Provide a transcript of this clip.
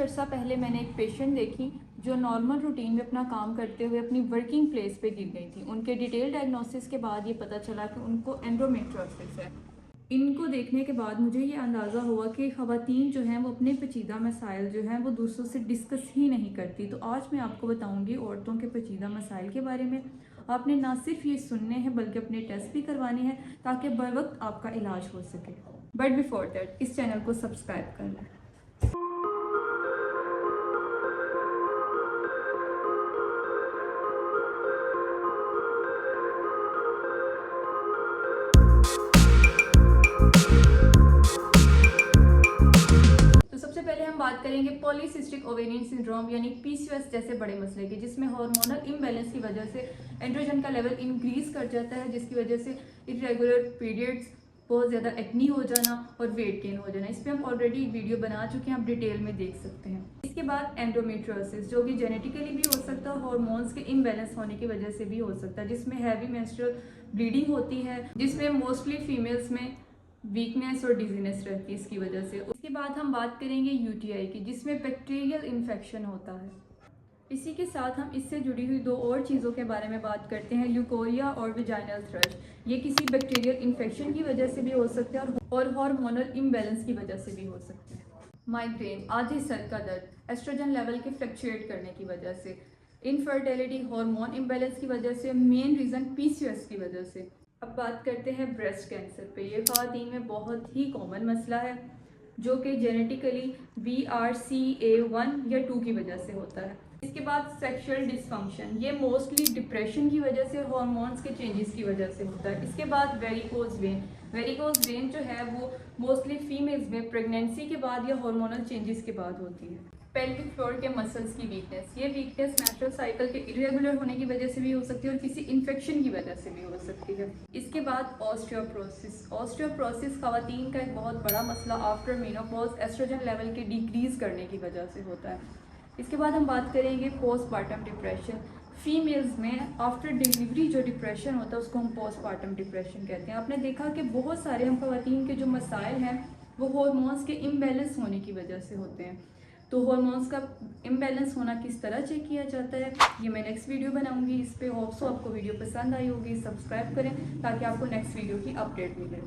अरसा पहले मैंने एक पेशेंट देखी जो नॉर्मल रूटीन में अपना काम करते हुए अपनी वर्किंग प्लेस पे गिर गई थी। उनके डिटेल डायग्नोसिस के बाद ये पता चला कि उनको एंडोमेट्रियोसिस है। इनको देखने के बाद मुझे ये अंदाज़ा हुआ कि ख़वातीन जो हैं वो अपने पेचीदा मसाइल जो हैं वो दूसरों से डिस्कस ही नहीं करती। तो आज मैं आपको बताऊंगी औरतों के पेचीदा मसाइल के बारे में। आपने ना सिर्फ ये सुनने हैं बल्कि अपने टेस्ट भी करवाने हैं ताकि बर वक्त आपका इलाज हो सके। बट बिफोर दैट इस चैनल को सब्सक्राइब कर लें। हम बात करेंगे पॉलीसिस्टिक ओवेरियन सिंड्रोम यानी पीसीओएस जैसे बड़े मसले की, जिसमें हार्मोनल इम्बैलेंस की वजह से एंड्रोजन का लेवल इंक्रीज कर जाता है, जिसकी वजह से इरेगुलर पीरियड्स, बहुत ज़्यादा एक्नी हो जाना और वेट गेन हो जाना। इस पर हम ऑलरेडी वीडियो बना चुके हैं, आप डिटेल में देख सकते हैं। इसके बाद एंडोमेट्रियोसिस जो कि जेनेटिकली भी हो सकता है, हार्मोन्स के इम्बैलेंस होने की वजह से भी हो सकता है, जिसमें हैवी मेंस्ट्रुअल ब्लीडिंग होती है, जिसमें मोस्टली फीमेल्स में वीकनेस और डिजीनेस रहती है इसकी वजह से। उसके बाद हम बात करेंगे यूटीआई की, जिसमें बैक्टीरियल इन्फेक्शन होता है। इसी के साथ हम इससे जुड़ी हुई दो और चीज़ों के बारे में बात करते हैं, ल्यूकोरिया और विजाइनल थ्रश। ये किसी बैक्टीरियल इन्फेक्शन की वजह से भी हो सकते हैं और हार्मोनल इम्बैलेंस की वजह से भी हो सकते हैं। माइग्रेन, आधे सर का दर्द, एस्ट्रोजन लेवल के फ्लक्चुएट करने की वजह से, इनफर्टिलिटी, हार्मोन इम्बैलेंस की वजह से, मेन रीज़न पीसीओएस की वजह से। अब बात करते हैं ब्रेस्ट कैंसर पे। ये ख़वातीन में बहुत ही कॉमन मसला है जो कि जेनेटिकली BRCA1 या 2 की वजह से होता है। इसके बाद सेक्सुअल डिसफंक्शन, ये मोस्टली डिप्रेशन की वजह से, हार्मोन्स के चेंजेस की वजह से होता है। इसके बाद वेरिकोज वेन जो है वो मोस्टली फीमेल्स में प्रेगनेंसी के बाद या हार्मोनल चेंजेस के बाद होती है। पेल्विक फ्लोर के मसल्स की वीकनेस, ये वीकनेस मेंस्ट्रुअल साइकिल के इरेगुलर होने की वजह से भी हो सकती है और किसी इन्फेक्शन की वजह से भी हो सकती है। इसके बाद ऑस्टियोप्रोसिस ख़वातीन का एक बहुत बड़ा मसला आफ्टर मेनोपॉज एस्ट्रोजन लेवल के डिक्रीज करने की वजह से होता है। इसके बाद हम बात करेंगे पोस्टपार्टम डिप्रेशन। फीमेल्स में आफ्टर डिलीवरी जो डिप्रेशन होता है उसको हम पोस्टपार्टम डिप्रेशन कहते हैं। आपने देखा कि बहुत सारे हम ख़वातीन के जो मसाइल हैं वो हार्मोन्स के इम्बैलेंस होने की वजह से होते हैं। तो हार्मोन्स का इम्बैलेंस होना किस तरह चेक किया जाता है ये मैं नेक्स्ट वीडियो बनाऊंगी। इस पे होप सो आपको वीडियो पसंद आई होगी। सब्सक्राइब करें ताकि आपको नेक्स्ट वीडियो की अपडेट मिले।